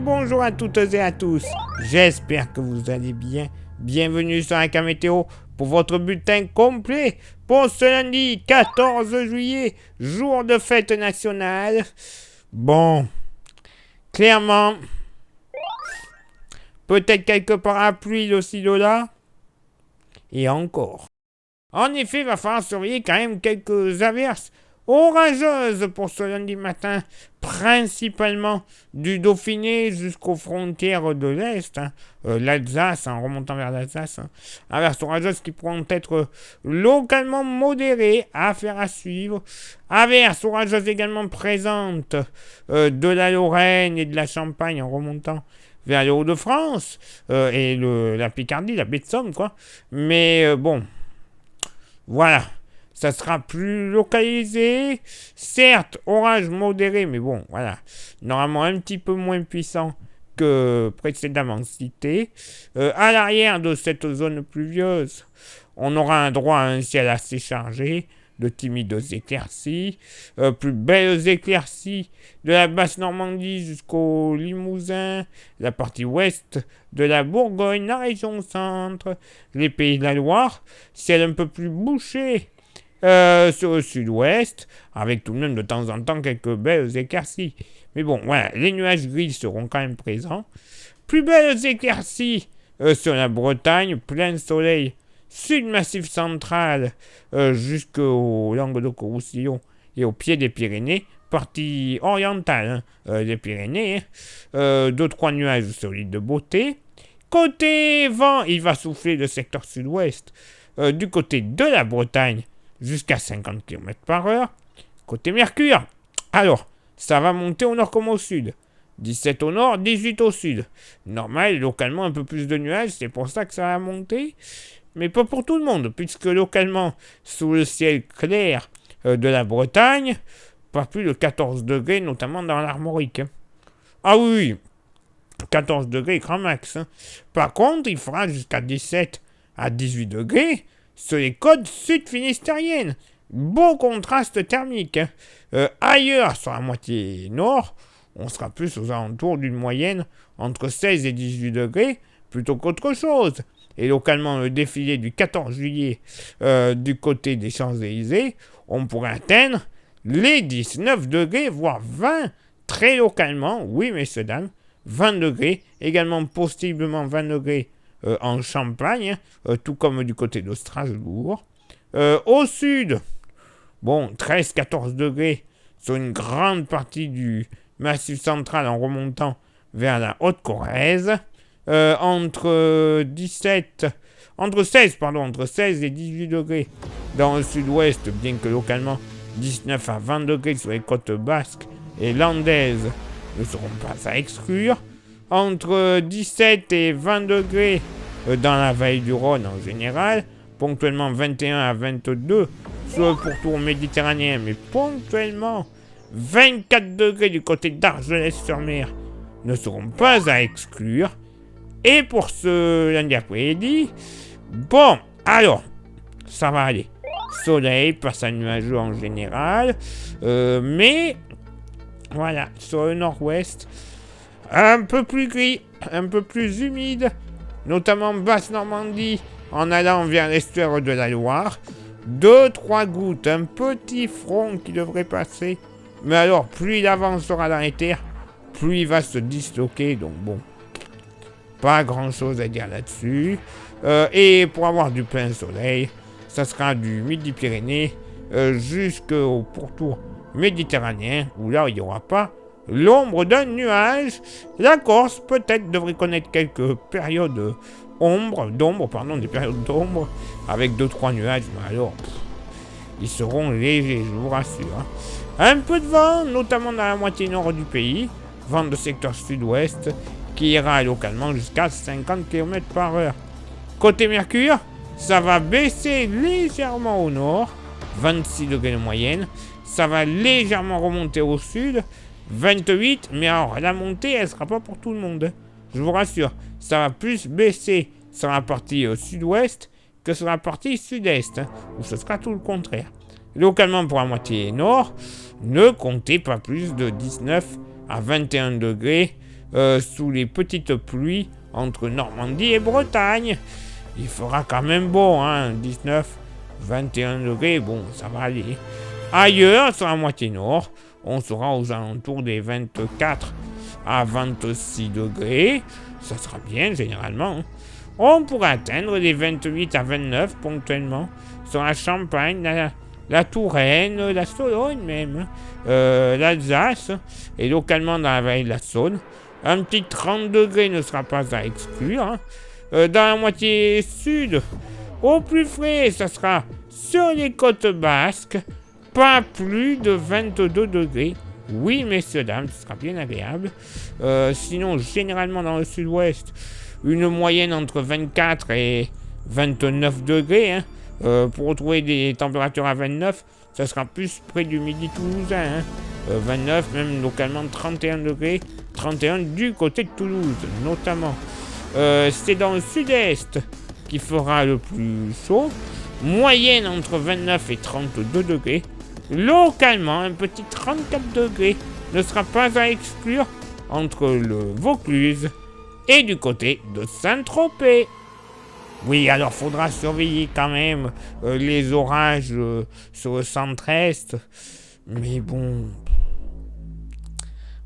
bonjour à toutes et à tous. J'espère que vous allez bien. Bienvenue sur AK Météo pour votre bulletin complet pour ce lundi 14 juillet, jour de fête nationale. Bon, clairement, peut-être quelques parapluies aussi de là. Et encore. En effet, il va falloir surveiller quand même quelques averses orageuses pour ce lundi matin, principalement du Dauphiné jusqu'aux frontières de l'Est, l'Alsace, en remontant vers l'Alsace. Averses orageuses qui pourront être localement modérées, affaire à suivre. Averses orageuses également présentes de la Lorraine et de la Champagne en remontant vers les Hauts-de-France et la Picardie, la baie de Somme, quoi. Mais bon, voilà. Ça sera plus localisé. Certes, orage modéré, mais bon, voilà. Normalement un petit peu moins puissant que précédemment cité. À l'arrière de cette zone pluvieuse, on aura un droit à un ciel assez chargé, de timides éclaircies, plus belles éclaircies de la basse Normandie jusqu'au Limousin, la partie ouest de la Bourgogne, la région centre, les pays de la Loire, ciel un peu plus bouché sur le sud-ouest, avec tout de même de temps en temps quelques belles éclaircies. Mais bon, voilà, les nuages gris seront quand même présents. Plus belles éclaircies sur la Bretagne, plein soleil, sud-massif central jusqu'au Languedoc-Roussillon et au pied des Pyrénées, partie orientale des Pyrénées, 2-3 nuages solides de beauté. Côté vent, il va souffler le secteur sud-ouest du côté de la Bretagne jusqu'à 50 km/h. Côté Mercure, alors, ça va monter au nord comme au sud. 17 au nord, 18 au sud. Normal, localement, un peu plus de nuages, c'est pour ça que ça va monter. Mais pas pour tout le monde, puisque localement, sous le ciel clair de la Bretagne, pas plus de 14 degrés, notamment dans l'Armorique. Ah oui, 14 degrés, grand max. Par contre, il fera jusqu'à 17 à 18 degrés sur les côtes sud-finistériennes. Beau contraste thermique. Ailleurs, sur la moitié nord, on sera plus aux alentours d'une moyenne entre 16 et 18 degrés, plutôt qu'autre chose. Et localement, le défilé du 14 juillet du côté des Champs-Élysées, on pourrait atteindre les 19 degrés, voire 20, très localement, oui messieurs, dames, 20 degrés, également possiblement 20 degrés en Champagne, tout comme du côté de Strasbourg. Au sud, bon, 13-14 degrés sur une grande partie du massif central en remontant vers la Haute-Corrèze. Entre 16 et 18 degrés dans le sud-ouest, bien que localement 19 à 20 degrés sur les côtes basques et landaises ne seront pas à exclure. Entre 17 et 20 degrés dans la vallée du Rhône en général, ponctuellement 21 à 22 sur le pourtour méditerranéen, mais ponctuellement 24 degrés du côté d'Argelès-sur-Mer ne seront pas à exclure. Et pour ce lundi après-midi, bon, alors, ça va aller. Soleil, passage nuageux en général, mais, voilà, sur le nord-ouest, un peu plus gris, un peu plus humide, notamment basse Normandie, en allant vers l'estuaire de la Loire. 2-3 gouttes, un petit front qui devrait passer, mais alors, plus il avancera dans les terres, plus il va se disloquer, donc bon. Pas grand chose à dire là-dessus. Et pour avoir du plein soleil, ça sera du Midi-Pyrénées jusqu'au pourtour méditerranéen, où là, il n'y aura pas l'ombre d'un nuage. La Corse, peut-être, devrait connaître quelques périodes des périodes d'ombre, avec 2-3 nuages, mais alors, ils seront légers, je vous rassure. Un peu de vent, notamment dans la moitié nord du pays, vent de secteur sud-ouest, qui ira localement jusqu'à 50 km/h. Côté Mercure, ça va baisser légèrement au nord, 26 degrés de moyenne. Ça va légèrement remonter au sud, 28, mais alors la montée, elle sera pas pour tout le monde. Je vous rassure, ça va plus baisser sur la partie sud-ouest que sur la partie sud-est, où ce sera tout le contraire. Localement pour la moitié nord, ne comptez pas plus de 19 à 21 degrés sous les petites pluies entre Normandie et Bretagne. Il fera quand même beau, hein, 19, 21 degrés, bon, ça va aller. Ailleurs, sur la moitié nord, on sera aux alentours des 24 à 26 degrés. Ça sera bien, généralement. On pourra atteindre les 28 à 29 ponctuellement sur la Champagne, la Touraine, la Sologne même, l'Alsace et localement dans la vallée de la Saône. Un petit 30 degrés ne sera pas à exclure. Hein. Dans la moitié sud, au plus frais, ça sera sur les côtes basques, pas plus de 22 degrés. Oui, messieurs, dames, ce sera bien agréable. Sinon, généralement dans le sud-ouest, une moyenne entre 24 et 29 degrés. Hein. Pour retrouver des températures à 29, ça sera plus près du midi toulousain. Hein. 29, même localement 31 degrés. 31 du côté de Toulouse, notamment. C'est dans le sud-est qui fera le plus chaud. Moyenne entre 29 et 32 degrés. Localement, un petit 34 degrés ne sera pas à exclure entre le Vaucluse et du côté de Saint-Tropez. Oui, alors faudra surveiller quand même les orages sur le centre-est. Mais bon,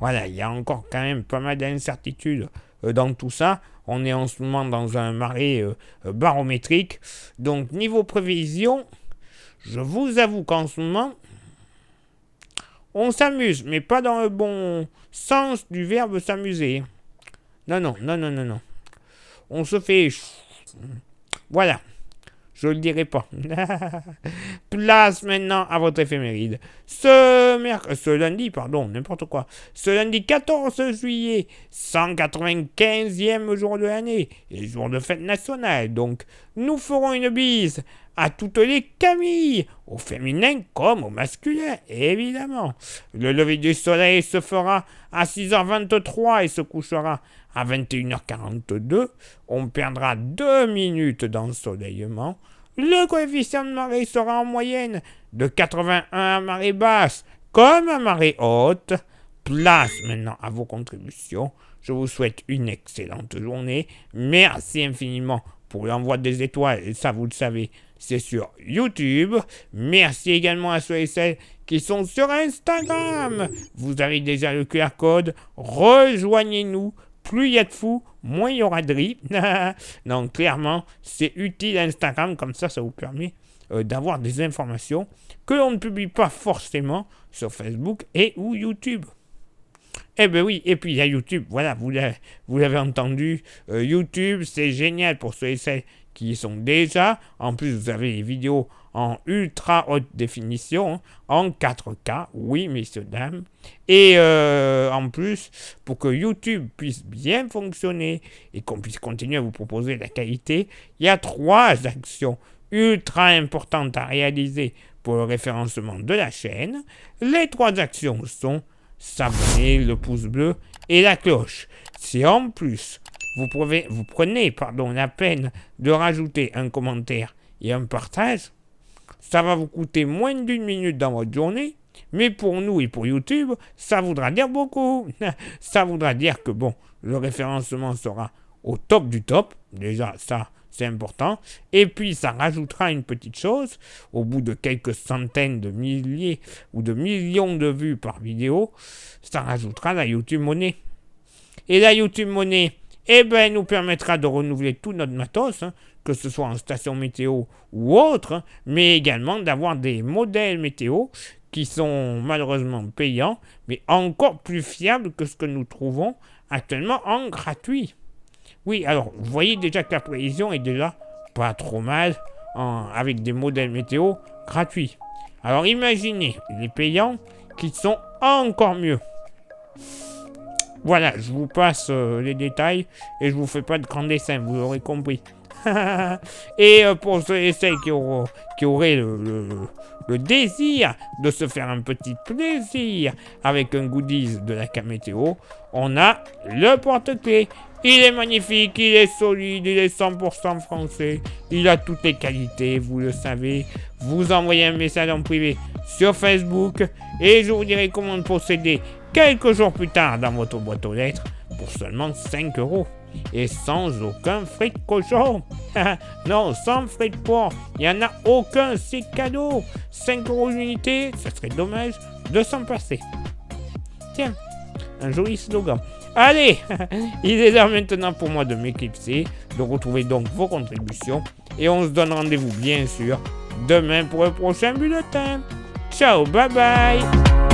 voilà, il y a encore quand même pas mal d'incertitudes dans tout ça. On est en ce moment dans un marais barométrique. Donc, niveau prévision, je vous avoue qu'en ce moment, on s'amuse, mais pas dans le bon sens du verbe s'amuser. Non. On se fait... Voilà. Je le dirai pas. Place maintenant à votre éphéméride. Ce lundi, n'importe quoi. Ce lundi 14 juillet, 195e jour de l'année, et jour de fête nationale. Donc, nous ferons une bise à toutes les Camilles, au féminin comme au masculin, évidemment. Le lever du soleil se fera à 6h23 et se couchera à 21h42. On perdra 2 minutes d'ensoleillement. Le coefficient de marée sera en moyenne de 81 à marée basse, comme à marée haute. Place maintenant à vos contributions. Je vous souhaite une excellente journée. Merci infiniment pour l'envoi des étoiles. Et ça, vous le savez, c'est sur YouTube. Merci également à ceux et celles qui sont sur Instagram. Vous avez déjà le QR code. Rejoignez-nous. Plus il y a de fous, moins il y aura de riz. Donc, clairement, c'est utile Instagram. Comme ça vous permet d'avoir des informations que l'on ne publie pas forcément sur Facebook et ou YouTube. Eh ben oui, et puis il y a YouTube. Voilà, vous l'avez entendu. YouTube, c'est génial pour ceux et celles qui y sont déjà. En plus, vous avez les vidéos en ultra haute définition, en 4K, oui, messieurs, dames. Et en plus, pour que YouTube puisse bien fonctionner et qu'on puisse continuer à vous proposer la qualité, il y a 3 actions ultra importantes à réaliser pour le référencement de la chaîne. Les 3 actions sont s'abonner, le pouce bleu et la cloche. Si en plus, vous prenez la peine de rajouter un commentaire et un partage, ça va vous coûter moins d'1 minute dans votre journée, mais pour nous et pour YouTube, ça voudra dire beaucoup. Ça voudra dire que le référencement sera au top du top. Déjà, ça, c'est important. Et puis, ça rajoutera une petite chose. Au bout de quelques centaines de milliers ou de millions de vues par vidéo, ça rajoutera la YouTube Money. Et la YouTube Money, nous permettra de renouveler tout notre matos, que ce soit en station météo ou autre, mais également d'avoir des modèles météo qui sont malheureusement payants, mais encore plus fiables que ce que nous trouvons actuellement en gratuit. Oui, alors, vous voyez déjà que la prévision est déjà pas trop mal avec des modèles météo gratuits. Alors, imaginez les payants qui sont encore mieux. Voilà, je vous passe les détails et je vous fais pas de grands dessins, vous l'aurez compris. Et pour ceux et celles qui auraient le désir de se faire un petit plaisir avec un goodies de la Cam Météo, on a le porte-clés. Il est magnifique, il est solide, il est 100% français, il a toutes les qualités, vous le savez. Vous envoyez un message en privé sur Facebook et je vous dirai comment procéder quelques jours plus tard dans votre boîte aux lettres pour seulement 5 euros. Et sans aucun frais de cochon. Non, sans frais de port. Il n'y en a aucun, c'est cadeau. 5 euros l'unité, ça serait dommage de s'en passer. Tiens, un joli slogan. Allez, il est là maintenant pour moi de m'éclipser, de retrouver donc vos contributions. Et on se donne rendez-vous bien sûr demain pour le prochain bulletin. Ciao, bye bye.